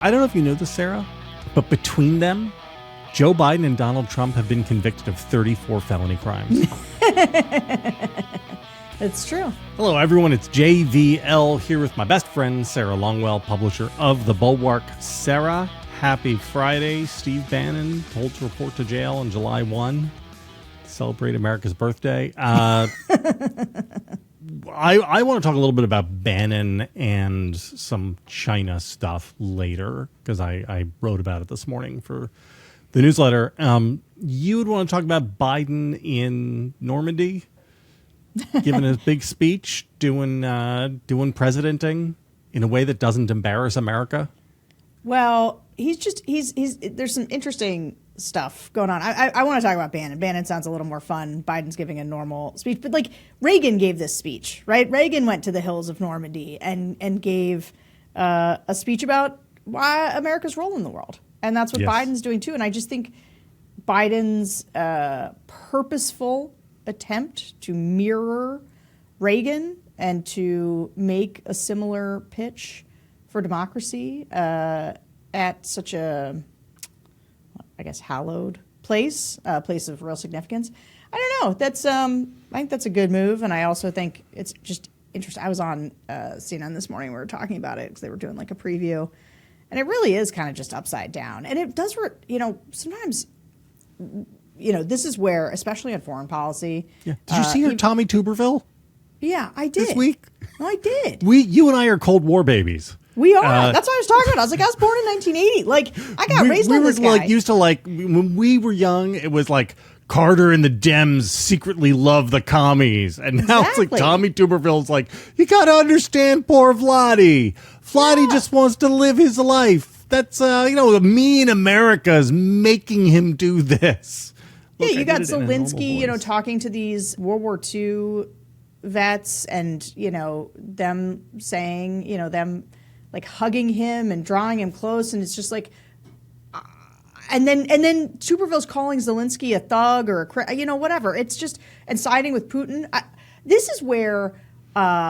I don't know if you know this, Sarah, but between them, Joe Biden and Donald Trump have been convicted of 34 felony crimes. It's true. Hello, everyone. It's JVL here with my best friend, Sarah Longwell, publisher of the Bulwark. Sarah, happy Friday. Steve Bannon told to report to jail on July 1 to celebrate America's birthday. I want to talk a little bit about Bannon and some China stuff later because I wrote about it this morning for the newsletter. You would want to talk about Biden in Normandy, giving a big speech, doing presidenting in a way that doesn't embarrass America. Well, he's there's some interesting stuff going on. I want to talk about Bannon. Bannon sounds a little more fun. Biden's giving a normal speech, but like Reagan gave this speech, right? Reagan went to the hills of Normandy and gave a speech about why America's role in the world. And that's what Biden's doing too. And I just think Biden's purposeful attempt to mirror Reagan and to make a similar pitch for democracy at such a, I guess, hallowed place, a place of real significance. I don't know. That's I think that's a good move, and I also think it's just interesting. I was on CNN this morning. We were talking about it because they were doing like a preview, and it really is kind of just upside down. And it does, sometimes, this is where, especially in foreign policy. Yeah. Did you see her Tommy Tuberville? Yeah, I did. This week? No, I did. You and I are Cold War babies. We are. That's what I was talking about. I was like, I was born in 1980. Like, I got raised on this guy. We were used to when we were young, it was like Carter and the Dems secretly love the commies. And now it's like Tommy Tuberville's like, you got to understand poor Vladdy. Vladdy just wants to live his life. That's, me and America is making him do this. Look, you got Zelensky, talking to these World War II vets and, them saying, them like hugging him and drawing him close, and it's just like, and then Tuberville's calling Zelensky a thug or whatever. It's just, and siding with Putin. This is where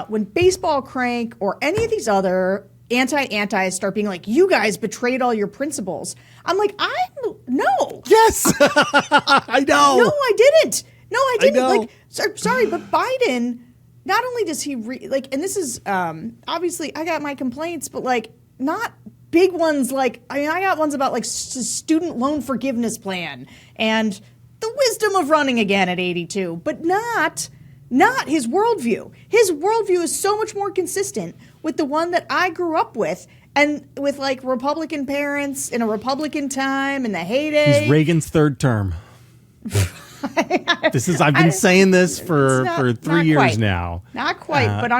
when Baseball Crank or any of these other anti-antis start being like, you guys betrayed all your principles. I'm like, no. Yes, I know. No, I didn't. No, I didn't. Like, sorry, but Biden. Not only does he and this is obviously I got my complaints, but like not big ones. Like I got ones about like student loan forgiveness plan and the wisdom of running again at 82, but not his worldview. His worldview is so much more consistent with the one that I grew up with, and with like Republican parents in a Republican time in the heyday. He's Reagan's third term. I've been saying this for 3 years now. Not quite, but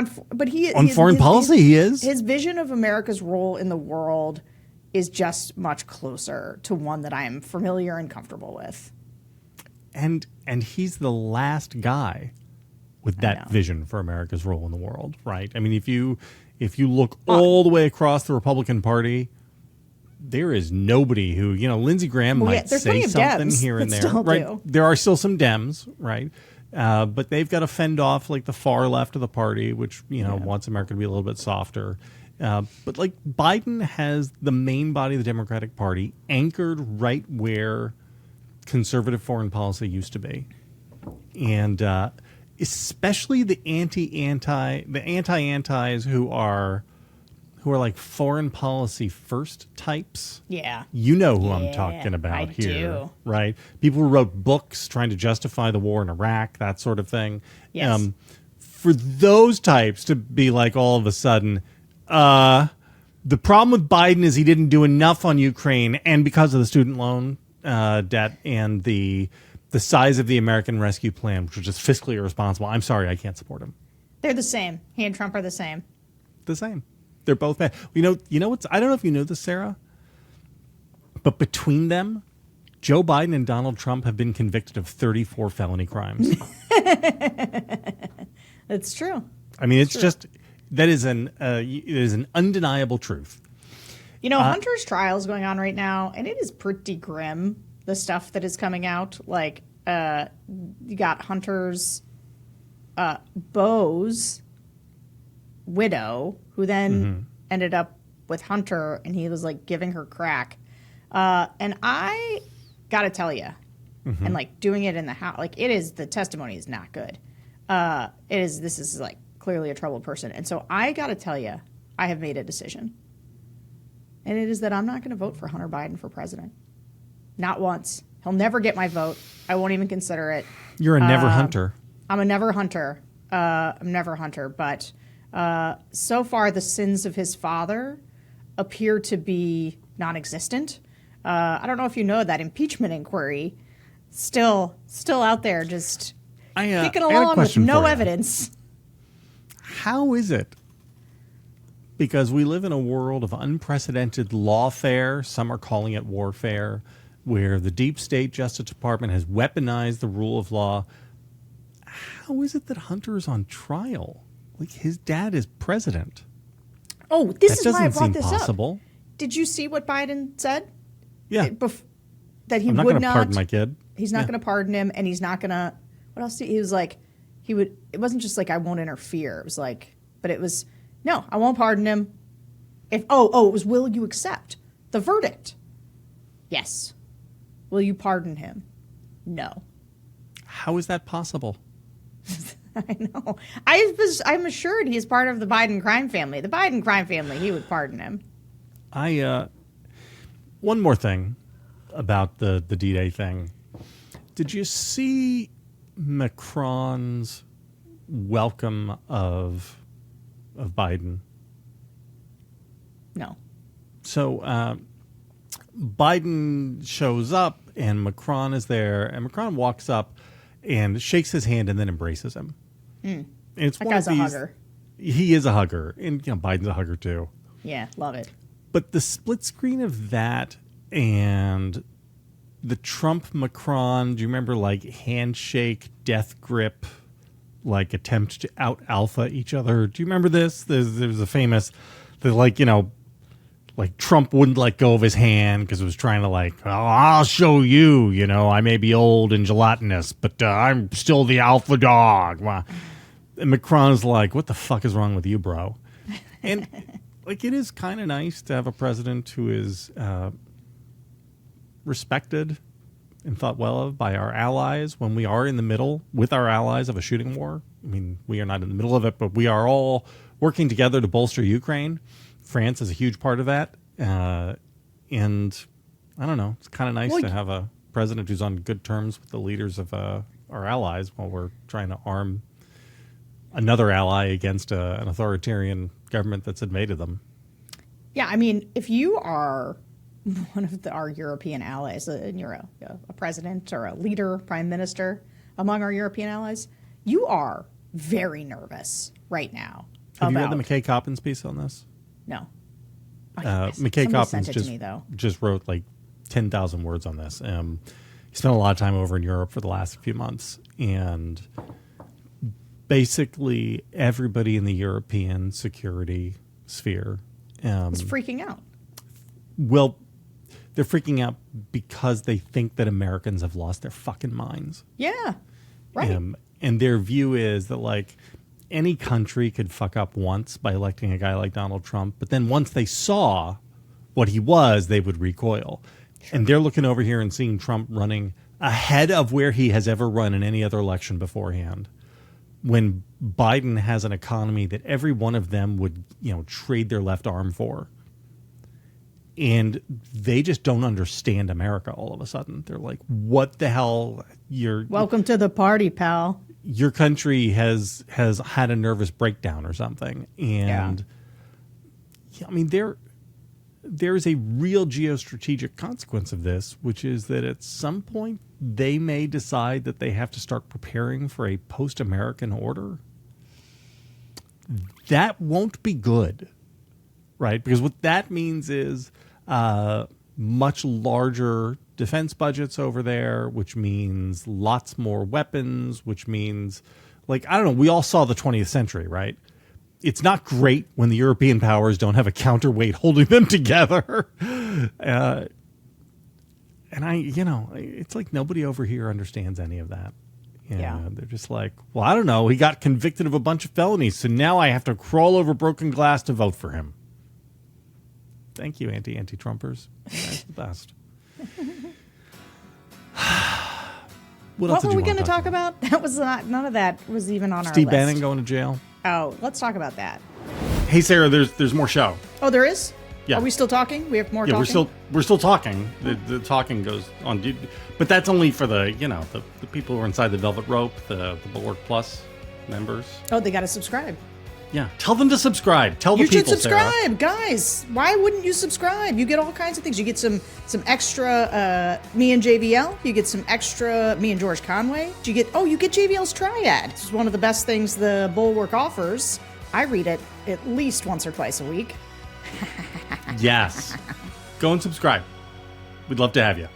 foreign policy he is. His vision of America's role in the world is just much closer to one that I am familiar and comfortable with. And he's the last guy with that vision for America's role in the world, right? I mean, if you look all the way across the Republican Party, there is nobody who, Lindsey Graham might say something here and there, right? There are still some Dems, right? But they've got to fend off like the far left of the party, which, wants America to be a little bit softer. But like Biden has the main body of the Democratic Party anchored right where conservative foreign policy used to be. And especially the anti-antis who are like foreign policy first types. Yeah. You know who I'm talking about here, right? People who wrote books trying to justify the war in Iraq, that sort of thing. Yes. For those types to be like all of a sudden, the problem with Biden is he didn't do enough on Ukraine, and because of the student loan debt and the size of the American Rescue Plan, which was just fiscally irresponsible. I'm sorry, I can't support him. They're the same. He and Trump are the same. The same. They're both bad. You know what's? I don't know if you know this, Sarah, but between them, Joe Biden and Donald Trump have been convicted of 34 felony crimes. That's true. I mean, it's just it is an undeniable truth. Hunter's trial is going on right now, and it is pretty grim. The stuff that is coming out, like you got Hunter's Beau's widow, who then ended up with Hunter, and he was like giving her crack. And I got to tell you, and like doing it in the house, like the testimony is not good. This is like clearly a troubled person. And so I got to tell you, I have made a decision. And it is that I'm not going to vote for Hunter Biden for president. Not once. He'll never get my vote. I won't even consider it. You're a never hunter. I'm a never hunter. I'm never hunter. But so far, the sins of his father appear to be non-existent. I don't know if you know that impeachment inquiry still out there, just kicking along with no evidence. How is it? Because we live in a world of unprecedented lawfare. Some are calling it warfare, where the deep state Justice Department has weaponized the rule of law. How is it that Hunter is on trial? Like, his dad is president. Oh, this is why I brought this possible. up. Did you see what Biden said? Yeah. That he I'm not would going to not pardon my kid. He's not going to pardon him, and he's not going to. What else? He was like, he would. It wasn't just like I won't interfere. It was like, but it was no, I won't pardon him. If it was will you accept the verdict? Yes. Will you pardon him? No. How is that possible? I know. I'm assured he is part of the Biden crime family. The Biden crime family, he would pardon him. One more thing about the D-Day thing. Did you see Macron's welcome of Biden? No. So Biden shows up and Macron is there, and Macron walks up and shakes his hand and then embraces him. And it's that one guy's of these, a hugger. He is a hugger, and Biden's a hugger too. Yeah, love it. But the split screen of that and the Trump-Macron, do you remember, like, handshake, death grip, like, attempt to out-alpha each other? Do you remember this? There's a famous, like Trump wouldn't let go of his hand because it was trying to, like, oh, I'll show you, I may be old and gelatinous, but I'm still the alpha dog. And Macron's like, what the fuck is wrong with you, bro? And, like, it is kind of nice to have a president who is respected and thought well of by our allies when we are in the middle with our allies of a shooting war. I mean, we are not in the middle of it, but we are all working together to bolster Ukraine. France is a huge part of that. And I don't know, it's kind of nice to have a president who's on good terms with the leaders of our allies while we're trying to arm another ally against an authoritarian government that's invaded them. Yeah, I mean, if you are one of our European allies, and you're a president or a leader, prime minister among our European allies, you are very nervous right now. Have you read the McKay Coppins piece on this? No. McKay Coppins just wrote like 10,000 words on this. He spent a lot of time over in Europe for the last few months, and basically everybody in the European security sphere is freaking out. Well, they're freaking out because they think that Americans have lost their fucking minds. Yeah, right. And their view is that, like, any country could fuck up once by electing a guy like Donald Trump, but then once they saw what he was, they would recoil. Sure. And they're looking over here and seeing Trump running ahead of where he has ever run in any other election beforehand, when Biden has an economy that every one of them would, trade their left arm for. And they just don't understand America all of a sudden. They're like, what the hell? Welcome to the party, pal. Your country has had a nervous breakdown or something. And I mean, there is a real geostrategic consequence of this, which is that at some point they may decide that they have to start preparing for a post-American order. That won't be good, right? Because what that means is much larger defense budgets over there, which means lots more weapons, which means, like, I don't know, we all saw the 20th century, right? It's not great when the European powers don't have a counterweight holding them together. And it's like nobody over here understands any of that. They're just like, well, I don't know. He got convicted of a bunch of felonies, so now I have to crawl over broken glass to vote for him. Thank you, anti-Trumpers. You guys are the best. What were we going to talk about? That was none of that was even on our list. Steve Bannon going to jail. Oh, let's talk about that. Hey, Sarah, there's more show. Oh, there is? Yeah. Are we still talking? We have more talking? Yeah, we're still talking. The talking goes on. But that's only for the people who are inside the Velvet Rope, the Bulwark Plus members. Oh, they got to subscribe. Yeah. Tell them to subscribe. Tell the people, You should subscribe, Sarah. Guys. Why wouldn't you subscribe? You get all kinds of things. You get some extra me and JVL. You get some extra me and George Conway. You get JVL's Triad. It's one of the best things the Bulwark offers. I read it at least once or twice a week. Yes. Go and subscribe. We'd love to have you.